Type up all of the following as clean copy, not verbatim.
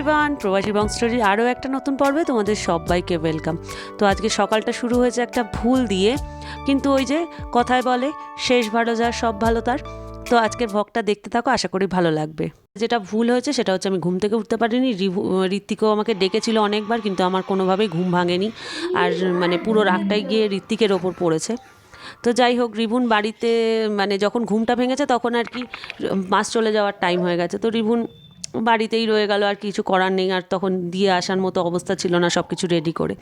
Everyone, প্রবাসী বং স্টোরির আরও একটা নতুন পর্বে তোমাদের সবাইকে ওয়েলকাম। তো আজকে সকালটা শুরু হয়েছে একটা ভুল দিয়ে, কিন্তু ওই যে কথায় বলে শেষ ভালো যার সব ভালো তার। তো আজকের ভ্লগটা দেখতে থাকো, আশা করি ভালো লাগবে। যেটা ভুল হয়েছে সেটা হচ্ছে আমি ঘুম থেকে উঠতে পারিনি। ঋত্বিকও আমাকে ডেকেছিল অনেকবার, কিন্তু আমার কোনোভাবেই ঘুম ভাঙেনি। আর মানে পুরো রাগটাই গিয়ে ঋত্বিকের ওপর পড়েছে। তো যাই হোক, রিভুন বাড়িতে মানে যখন ঘুমটা ভেঙেছে তখন আর কি মাস চলে যাওয়ার টাইম হয়ে গেছে। তো রিভুন বাড়িতেই রয়ে গেল, আর কিছু করার নেই। আর তখন দিয়ে আসার মতো অবস্থা ছিল না সব কিছু রেডি করে।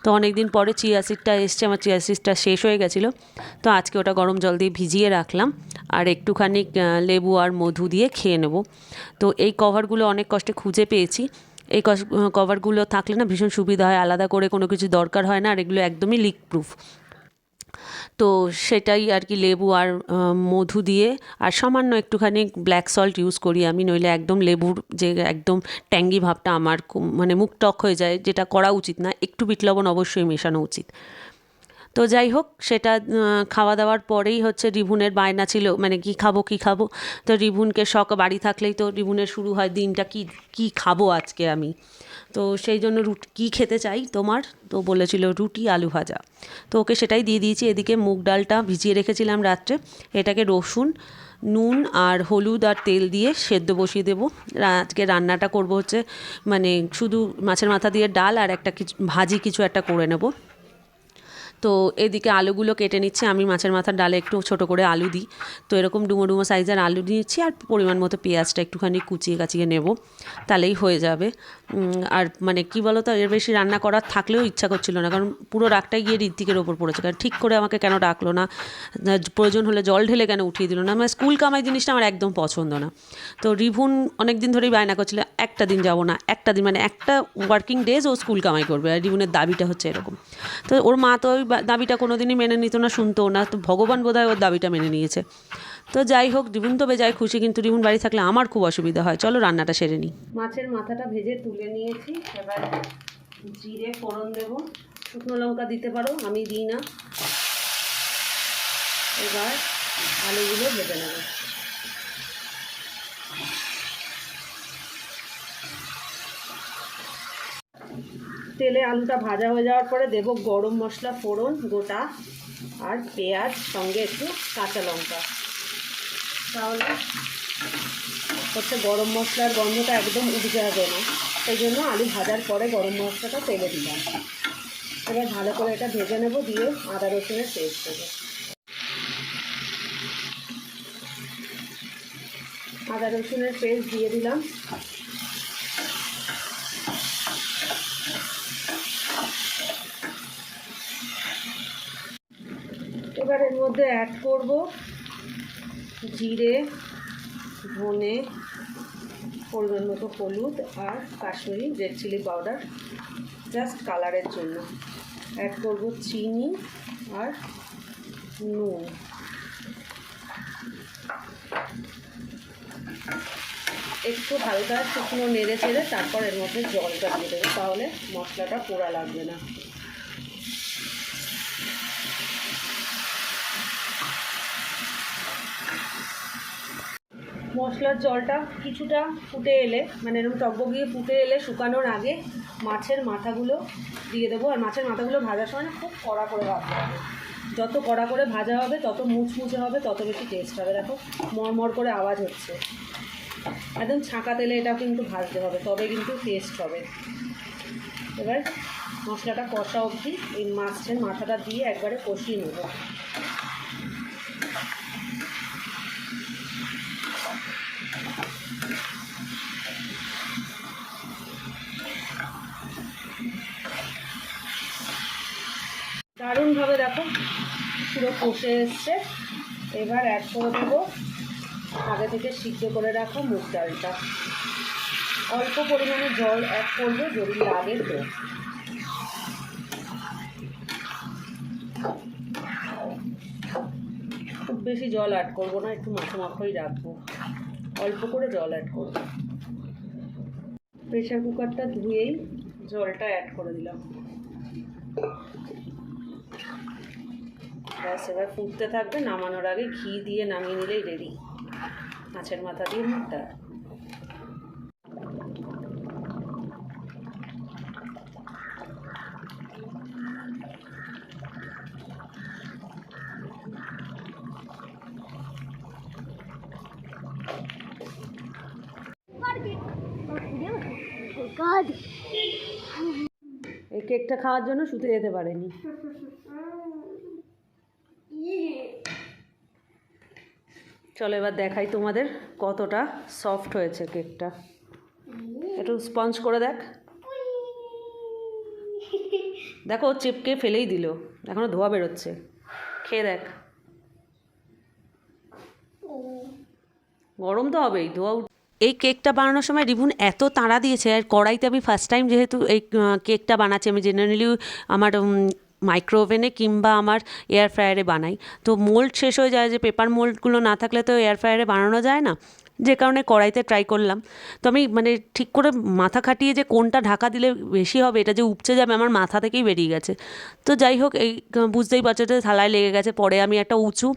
তো অনেক দিন পরে চিয়া সিডটা এসছে, আমার চিয়া সিডটা শেষ হয়ে গেছিলো। তো আজকে ওটা গরম জল দিয়ে ভিজিয়ে রাখলাম, আর একটুখানি লেবু আর মধু দিয়ে খেয়ে নেব। তো এই কভারগুলো অনেক কষ্টে খুঁজে পেয়েছি। এই কভারগুলো থাকলে না ভীষণ সুবিধা হয়, আলাদা করে কোনো কিছু দরকার হয় না, আর এগুলো একদমই লিক প্রুফ। তো সেটাই আর কি, লেবু আর মধু দিয়ে আর সামান্য একটুখানি ব্ল্যাক সল্ট ইউজ করি আমি, নইলে একদম লেবুর যে একদম ট্যাঙ্গি ভাবটা আমার মানে মুখ টক হয়ে যায়, যেটা করা উচিত না। একটু বিট লবণ অবশ্যই মেশানো উচিত। তো যাই হোক, সেটা খাওয়া দাওয়ার পরেই হচ্ছে রিভুনের বায়না ছিল, মানে কি খাবো কী খাবো। তো রিভুনকে বাড়ি থাকলেই তো রিভুনের শুরু হয় দিনটা, কি কি খাবো আজকে আমি। তো সেই জন্য কী খেতে চাই তোমার, তো বলেছিল রুটি আলু ভাজা। তো ওকে সেটাই দিয়ে দিয়েছি। এদিকে মুগ ডালটা ভিজিয়ে রেখেছিলাম রাত্রে, এটাকে রসুন, নুন আর হলুদ আর তেল দিয়ে সেদ্ধ বসিয়ে দেবো। আজকে রান্নাটা করব হচ্ছে মানে শুধু মাছের মাথা দিয়ে ডাল আর একটা কিছু ভাজি কিছু একটা করে নেব। তো এদিকে আলুগুলো কেটে নিচ্ছে। আমি মাছের মাথার ডালে একটু ছোটো করে আলু দিই, তো এরকম ডুমো ডুমো সাইজের আলু নিচ্ছি, আর পরিমাণ মতো পেঁয়াজটা একটুখানি কুচিয়ে কাচিয়ে নেব, তাহলেই হয়ে যাবে। আর মানে কি বলো তো, এর বেশি রান্না করার থাকলেও ইচ্ছা করছিল না, কারণ পুরো রাগটাই গিয়ে ঋত্বিকের ওপর পড়েছে। কারণ ঠিক করে আমাকে কেন ডাকলো না, প্রয়োজন হলে জল ঢেলে কেন উঠিয়ে দিল না। মানে স্কুল কামাই জিনিসটা আমার একদম পছন্দ না। তো রিভুন অনেক দিন ধরেই বায়না করছিল, একটা দিন যাবো না, একটা দিন মানে একটা ওয়ার্কিং ডেজ ও স্কুল কামাই করবে। আর রিভুনের দাবিটা হচ্ছে এরকম। তো ওর মা তো ওই দাবিটা কোনো দিনই মেনে নিত না, শুনতো না। তো ভগবান বোধহয় ওর দাবিটা মেনে নিয়েছে। তো যাই হোক, রিভুন তো বেজায় খুশি, কিন্তু রিভুন বাড়ি থাকলে আমার খুব অসুবিধা হয়। চলো রান্নাটা সেরে নিই। মাছের মাথাটা ভেজে তুলে নিয়েছি, এবার জিরে ফোড়ন দেবো। শুকনো লঙ্কা দিতে পারো, আমি দিই না। এবার আলুগুলো ভেজে নেব। তেলে আলুটা ভাজা হয়ে যাওয়ার পরে দেব গরম মশলা ফোড়ন গোটা, আর পেঁয়াজ, সঙ্গে একটু কাঁচা লঙ্কা। তাহলে হচ্ছে গরম মশলার গন্ধটা একদম উঠে যাবে না, সেই জন্য আলু ভাজার পরে গরম মশলাটা তেলে দিলাম। এবার ভালো করে এটা ভেজে নেব, দিয়ে আদা রসুনের পেস্ট দেবো। আদা রসুনের পেস্ট দিয়ে দিলাম। এবার এর মধ্যে অ্যাড করব জিরে, ধনে, পরিমাণ মতো হলুদ আর Kashmiri red chilli powder, just কালারের জন্য। অ্যাড করব চিনি আর নুন। একটু হালকা শুকনো নেড়ে চেড়ে তারপর এর মধ্যে জলটা দিয়ে দেবো, তাহলে মশলাটা পোড়া লাগবে না। মশলার জলটা কিছুটা ফুটে এলে, মানে এরকম টকবগিয়ে ফুটে এলে শুকানোর আগে মাছের মাথাগুলো দিয়ে দেবো। আর মাছের মাথাগুলো ভাজার সময় না খুব কড়া করে ভাজতে হবে। যত কড়া করে ভাজা হবে তত মুচমুচে হবে, তত বেশি টেস্ট হবে। দেখো মরমর করে আওয়াজ হচ্ছে। একদম ছাঁকা তেলে এটা কিন্তু ভাজতে হবে, তবে কিন্তু টেস্ট হবে। এবার মশলাটা কষা অবধি এই মাছের মাথাটা দিয়ে একবারে কষিয়ে নেব। দারুণভাবে দেখো পুরো কষে এসছে। এবার অ্যাড করে দেবো আগে থেকে সিদ্ধ করে রাখা মুগ ডালটা। অল্প পরিমাণে জল অ্যাড করবো যদি লাগে তো। খুব বেশি জল অ্যাড করবো না, একটু মাখো মাখোই রাখবো, অল্প করে জল অ্যাড করবো। প্রেশার কুকারটা ধুয়েই জলটা অ্যাড করে দিলাম। ব্যাস, এবার ফুটতে থাকবে। নামানোর আগে ঘি দিয়ে নামিয়ে নিলেই রেডি মাছের মাথা দিয়ে মুগ ডাল। গড এই কেকটা খাওয়ার জন্য শুতে যেতে পারেনি। চলো এবার দেখাই তোমাদের কতটা সফট হয়েছে কেকটা। একটু স্পঞ্জ করে দেখ। দেখো চিপকে ফেলেই দিল, এখনো ধোয়া বেরোচ্ছে। খেয়ে দেখ। গরম তো হবেই, ধোয়া। এই কেকটা বানানোর সময় রিভুন এত তাড়া দিয়েছে, আর কড়াইতে আমি ফার্স্ট টাইম যেহেতু এই কেকটা বানাচ্ছি, আমি জেনারেলি আমার মাইক্রো ওভেনে কিংবা আমার এয়ার ফ্রায়ারে বানাই, তো মোল্ড শেষ হয়ে যায়, যে পেপার মোল্ডগুলো না থাকলে তো এয়ার ফ্রায়ারে বানানো যায় না, যে কারণে কড়াইতে ট্রাই করলাম। তো আমি মানে ঠিক করে মাথা খাটিয়ে যে কোনটা ঢাকা দিলে বেশি হবে, এটা যে উপচে যাবে আমার মাথা থেকেই বেরিয়ে গেছে। তো যাই হোক, এই বুঝতেই পারছো যে থালায় লেগে গেছে। পরে আমি একটা উঁচু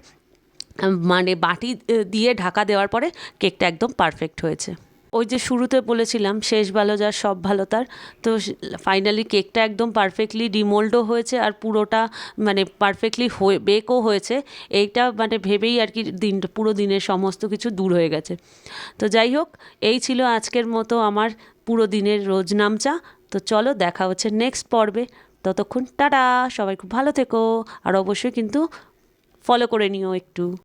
মানে বাটি দিয়ে ঢাকা দেওয়ার পরে কেকটা একদম পারফেক্ট হয়েছে। ওই যে শুরুতে বলেছিলাম শেষ ভালো যার সব ভালো তার, তো ফাইনালি কেকটা একদম পারফেক্টলি ডিমোল্ডও হয়েছে, আর পুরোটা মানে পারফেক্টলি বেকও হয়েছে। এইটা মানে ভেবেই আর কি পুরো দিনের সমস্ত কিছু দূর হয়ে গেছে। তো যাই হোক, এই ছিল আজকের মতো আমার পুরো দিনের রোজ নামচা। তো চলো দেখা হচ্ছে নেক্সট পর্বে। ততক্ষণ টাটা, সবাই খুব ভালো থেকো, আর অবশ্যই কিন্তু ফলো করে নিও একটু।